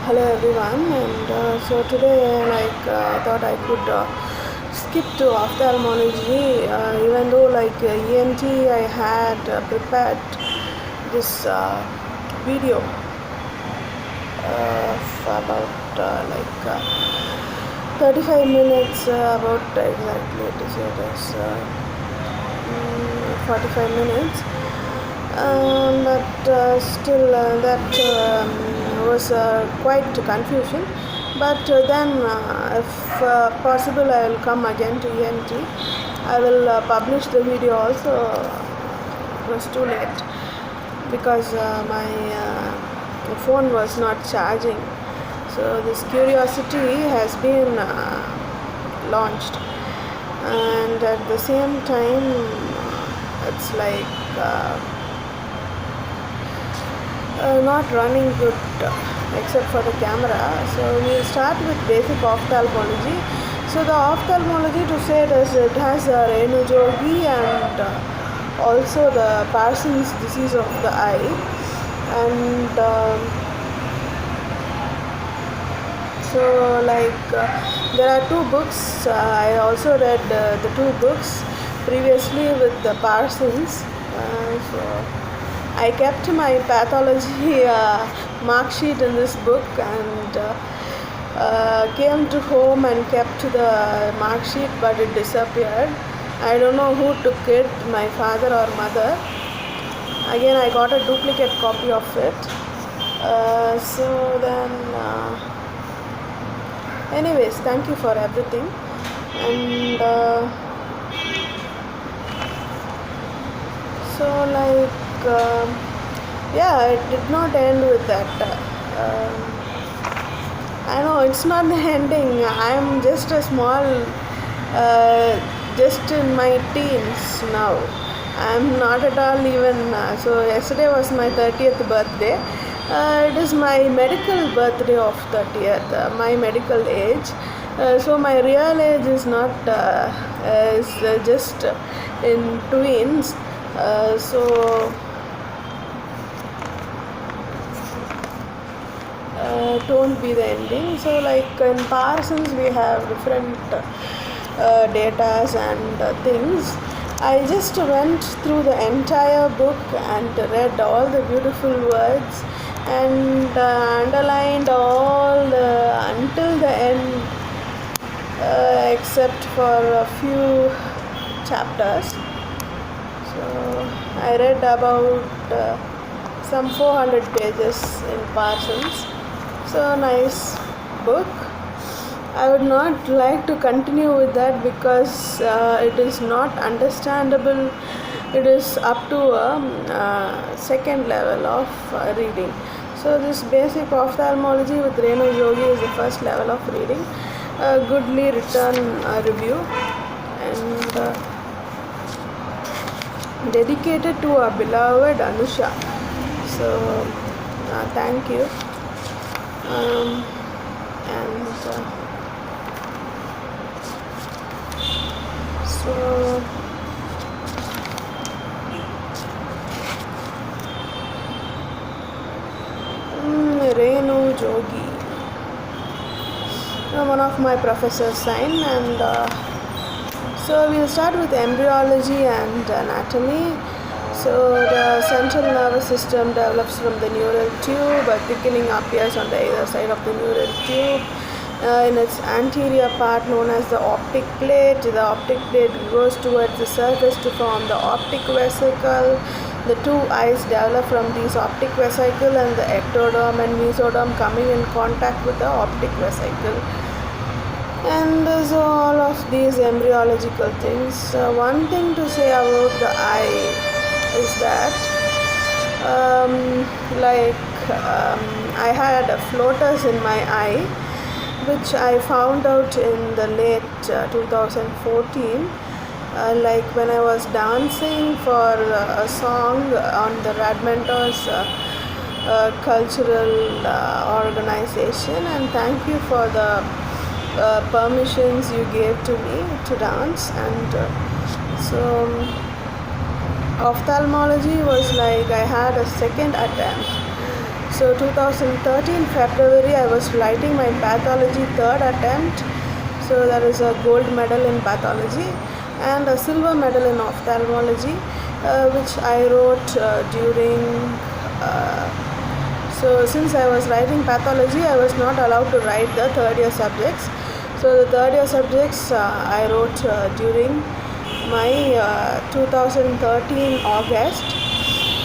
Hello everyone, and so today I thought I could skip to ophthalmology, even though ENT I had prepared this video of about 35 minutes, about exactly it is 45 minutes, but still that was quite confusion. But then, if possible, I will come again to ENT. I will publish the video also. It was too late because my phone was not charging. So this curiosity has been launched, and at the same time, it's not running good except for the camera. So we'll start with basic ophthalmology. So the ophthalmology, to say it has Raynaud-Jogi and also the Parsons disease of the eye, and there are two books. I also read the two books previously with the Parsons. So I kept my pathology mark sheet in this book, and came to home and kept the mark sheet, but it disappeared. I don't know who took it, my father or mother. Again, I got a duplicate copy of it. So then, anyways, thank you for everything. And it did not end with that. I know it's not the ending. I'm just a small, just in my teens now. I'm not at all even. So yesterday was my 30th birthday. It is my medical birthday of 30th. My medical age. So my real age is not. Is just in tweens. So. Don't be the ending. So in Parsons we have different datas and things. I just went through the entire book and read all the beautiful words and underlined all until the end, except for a few chapters. So I read about some 400 pages in Parsons. So nice book. I would not like to continue with that because it is not understandable. It is up to a second level of reading. So this basic ophthalmology with Raynaud-Jogi is the first level of reading. A goodly written review, and dedicated to our beloved Anusha. So thank you. So Raynaud-Jogi, one of my professors signed, and so we'll start with embryology and anatomy. So the central nervous system develops from the neural tube. A thickening appears on the either side of the neural tube. In its anterior part, known as the optic plate, the optic plate goes towards the surface to form the optic vesicle. The two eyes develop from these optic vesicle, and the ectoderm and mesoderm coming in contact with the optic vesicle. And so all of these embryological things. One thing to say about the eye is that I had floaters in my eye, which I found out in the late 2014, when I was dancing for a song on the Radmentor's cultural organization, and thank you for the permissions you gave to me to dance. And so ophthalmology was I had a second attempt. So 2013 February I was writing my pathology third attempt. So there is a gold medal in pathology and a silver medal in ophthalmology, which I wrote during. So since I was writing pathology, I was not allowed to write the third year subjects. So the third year subjects I wrote during my 2013 August,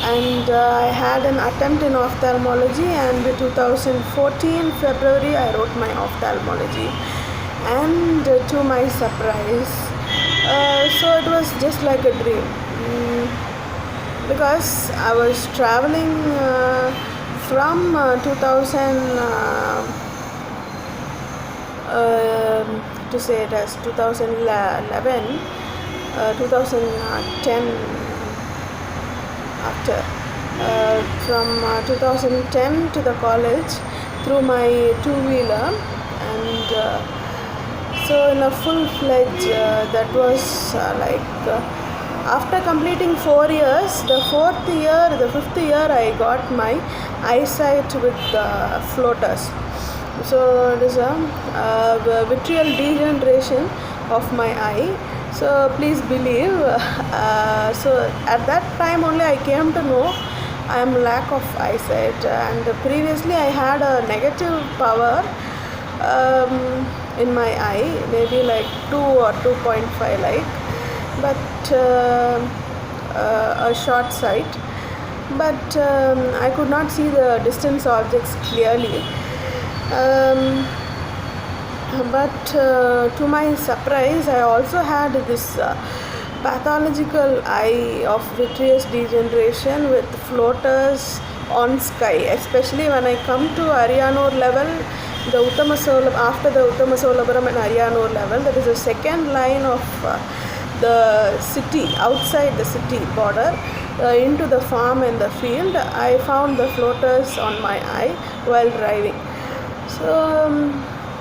and I had an attempt in ophthalmology, and 2014 February I wrote my ophthalmology, and to my surprise, so it was just like a dream, because I was traveling from 2011, 2010, after from 2010 to the college through my two-wheeler, and so in a full-fledged, that was after completing 4 years, the fifth year I got my eyesight with floaters. So it is a vitreal degeneration of my eye. So please believe, so at that time only I came to know I am lack of eyesight, and previously I had a negative power in my eye, maybe like 2 or 2.5 but a short sight, but I could not see the distance objects clearly. But to my surprise, I also had this pathological eye of vitreous degeneration with floaters on sky, especially when I come to Ariyanur level, after the Uttamasolabhuram and Ariyanur level, that is the second line of the city, outside the city border, into the farm and the field, I found the floaters on my eye while driving. So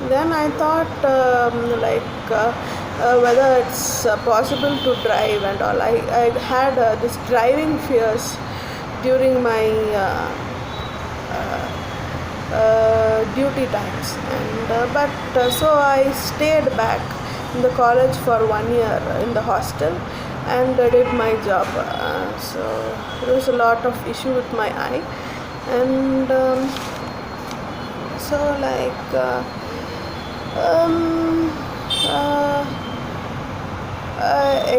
then I thought whether it's possible to drive and all. I had this driving fears during my duty times, and so I stayed back in the college for 1 year in the hostel and did my job. So there was a lot of issue with my eye, and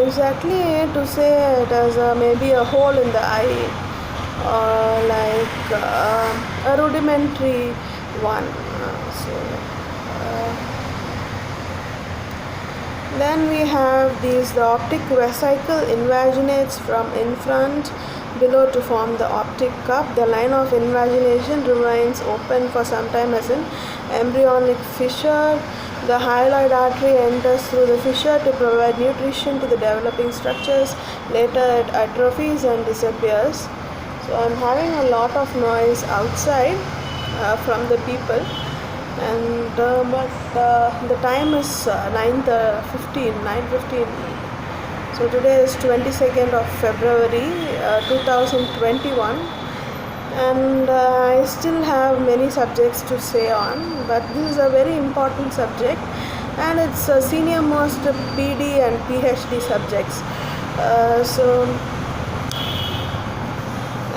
exactly to say it as maybe a hole in the eye, or a rudimentary one. Then we have the optic vesicle invaginates from in front below to form the optic cup. The line of invagination remains open for some time as an embryonic fissure. The hyaloid artery enters through the fissure to provide nutrition to the developing structures. Later it atrophies and disappears. So I'm having a lot of noise outside from the people, and the time is 9:15. So today is 22nd of February 2021, and I still have many subjects to say on, but this is a very important subject, and it's senior most PD and PhD subjects.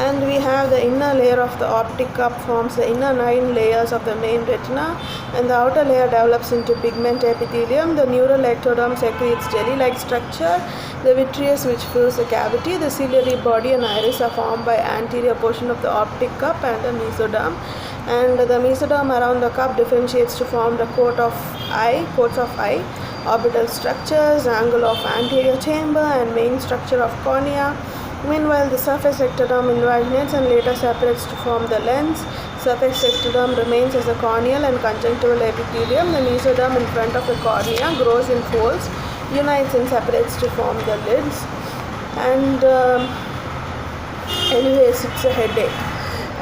And we have the inner layer of the optic cup forms the inner 9 layers of the main retina, and the outer layer develops into pigment epithelium. The neural ectoderm secretes jelly-like structure. The vitreous which fills the cavity. The ciliary body and iris are formed by anterior portion of the optic cup and the mesoderm. And the mesoderm around the cup differentiates to form the coats of eye, orbital structures, angle of anterior chamber, and main structure of cornea. Meanwhile, the surface ectoderm invaginates and later separates to form the lens. Surface ectoderm remains as the corneal and conjunctival epithelium. The mesoderm in front of the cornea grows in folds, unites and separates to form the lids. And anyways, it's a headache.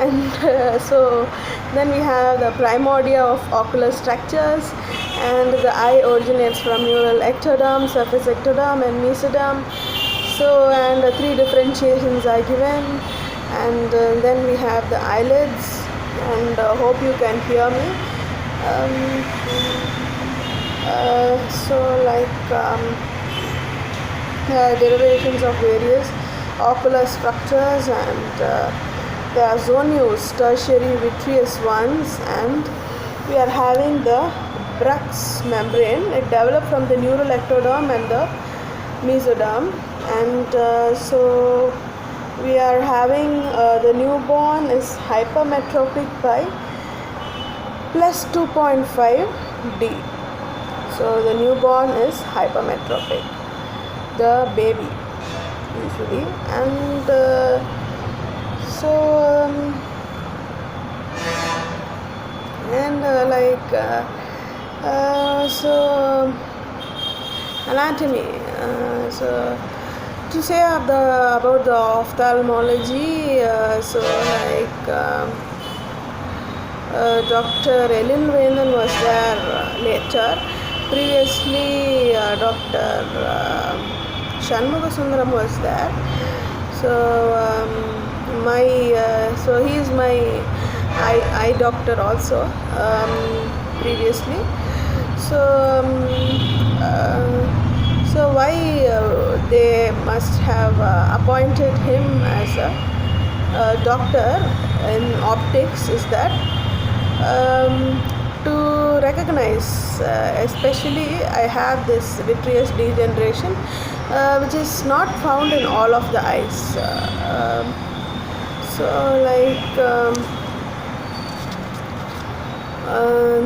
And so then we have the primordia of ocular structures, and the eye originates from neural ectoderm, surface ectoderm, and mesoderm. So, and 3 differentiations are given, and then we have the eyelids, and hope you can hear me. Um, so like derivations of various ocular structures, and there are zonules, tertiary vitreous ones, and we are having the Bruch's membrane. It developed from the neural ectoderm and the mesoderm, and so we are having the newborn is hypermetropic by plus 2.5 D. So the newborn is hypermetropic, the baby usually, and anatomy. So to say about the ophthalmology, Dr. Ellen Venan was there later. Previously, Dr. Shanmugasundaram was there. So he is my eye doctor also, previously. So why they must have appointed him as a doctor in optics is that to recognize, especially I have this vitreous degeneration, which is not found in all of the eyes.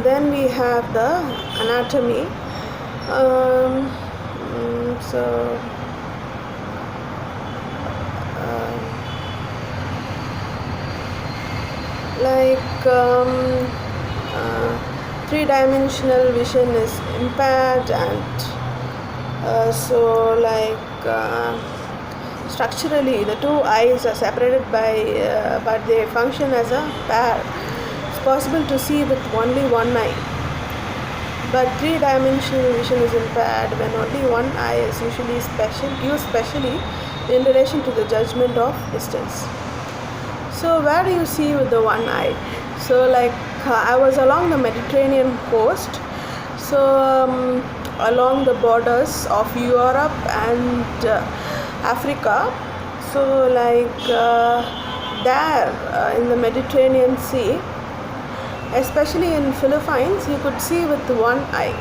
Then we have the anatomy. Three-dimensional vision is impaired, and structurally the two eyes are separated by but they function as a pair. It's possible to see with only one eye, but three-dimensional vision is impaired when only one eye is usually used specially in relation to the judgment of distance. So where do you see with the one eye? So I was along the Mediterranean coast, so along the borders of Europe and Africa. So there in the Mediterranean Sea, especially in Philippines, you could see with one eye.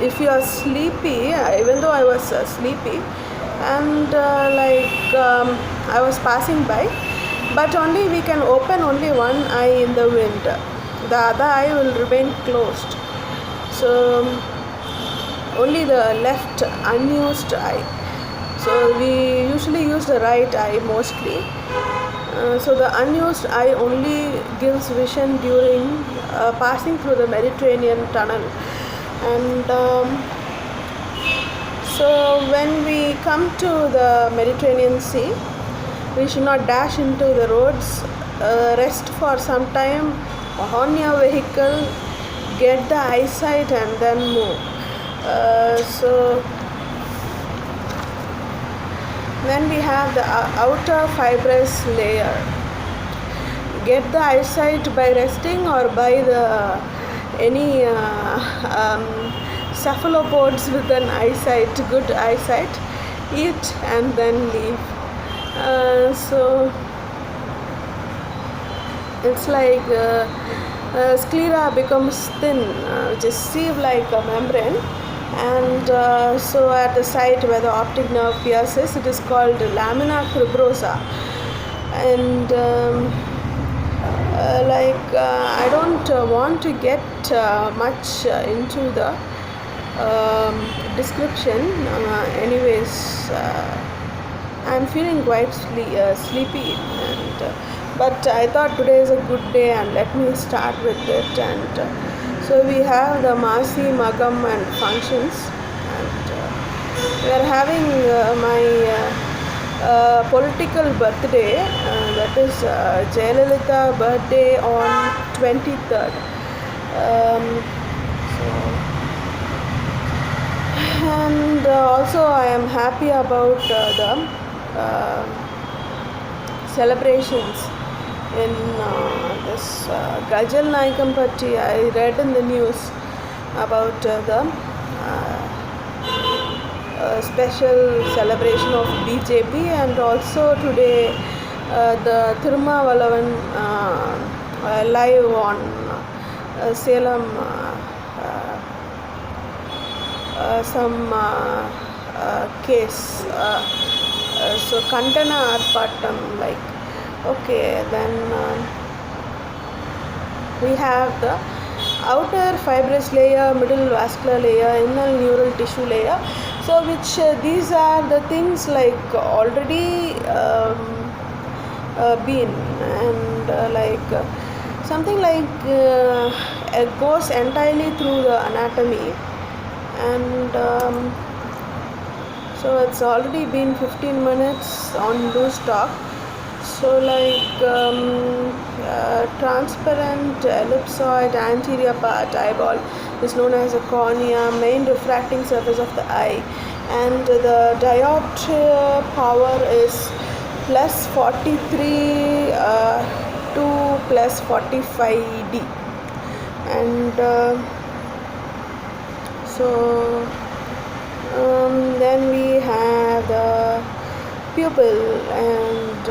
If you are sleepy, even though I was sleepy, and I was passing by, but only we can open only one eye in the wind. The other eye will remain closed. So only the left unused eye. So we usually use the right eye mostly. So the unused eye only gives vision during passing through the Mediterranean tunnel. And so when we come to the Mediterranean Sea, we should not dash into the roads, rest for some time on your vehicle, get the eyesight and then move. Then we have the outer fibrous layer. Get the eyesight by resting or by any cephalopods with an eyesight, good eyesight, eat and then leave. So it's like sclera becomes thin, which is sieve like a membrane, and so at the site where the optic nerve pierces, it is called lamina cribrosa. And I don't want to get much into the description. Anyways, I'm feeling quite sleepy, but I thought today is a good day and let me start with it. And so we have the Masi, Magam and functions, and we are having my political birthday, that is Jayalalitha birthday on 23rd. And also I am happy about the celebrations in this Gajal Naikampatti. I read in the news about the special celebration of BJP, and also today the Thirumavalavan live on Salem some case. So Kantana Arpatam, like, okay, then we have the outer fibrous layer, middle vascular layer, inner neural tissue layer. So which these are the things like already been, and something like it goes entirely through the anatomy, and so it's already been 15 minutes on loose talk. So transparent ellipsoid anterior part eyeball is known as a cornea, main refracting surface of the eye, and the diopter power is plus 43 to plus 45D, and then we have the pupil, and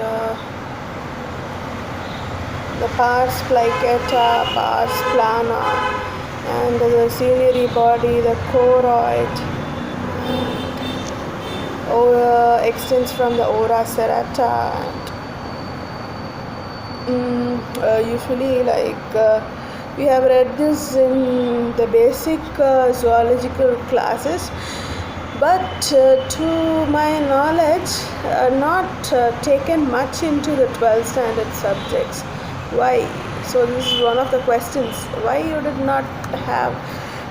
the pars plicator, pars plana, and the ciliary body, the choroid, extends from the ora serrata, and usually we have read this in the basic zoological classes, but to my knowledge not taken much into the 12th standard subjects. Why? So this is one of the questions. Why you did not have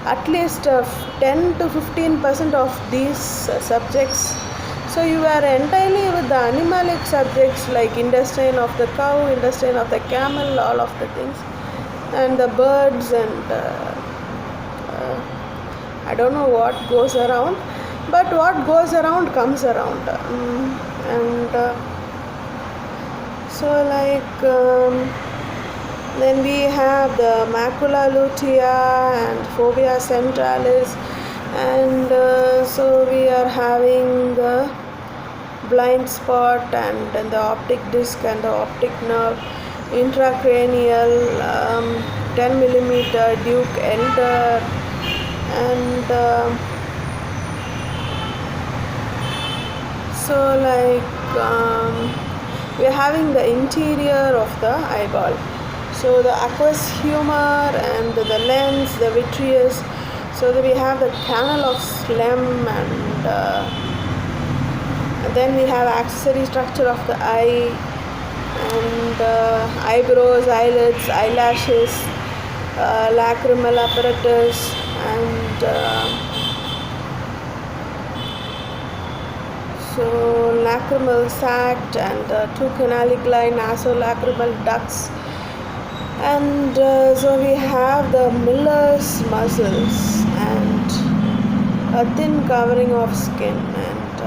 at least 10 to 15% of these subjects? So you are entirely with the animalic subjects like intestine of the cow, intestine of the camel, all of the things, and the birds, and I don't know what goes around, but what goes around comes around. Then we have the macula lutea and fovea centralis, and so we are having the blind spot, and then the optic disc and the optic nerve, intracranial 10 millimeter Duke elder, and we are having the interior of the eyeball. So the aqueous humor and the lens, the vitreous. So that we have the canal of Slem, and then we have accessory structure of the eye, and eyebrows, eyelids, eyelashes, lacrimal apparatus, and so lacrimal sac, and two canaliculi, nasolacrimal ducts, and so we have the Miller's muscles and a thin covering of skin, and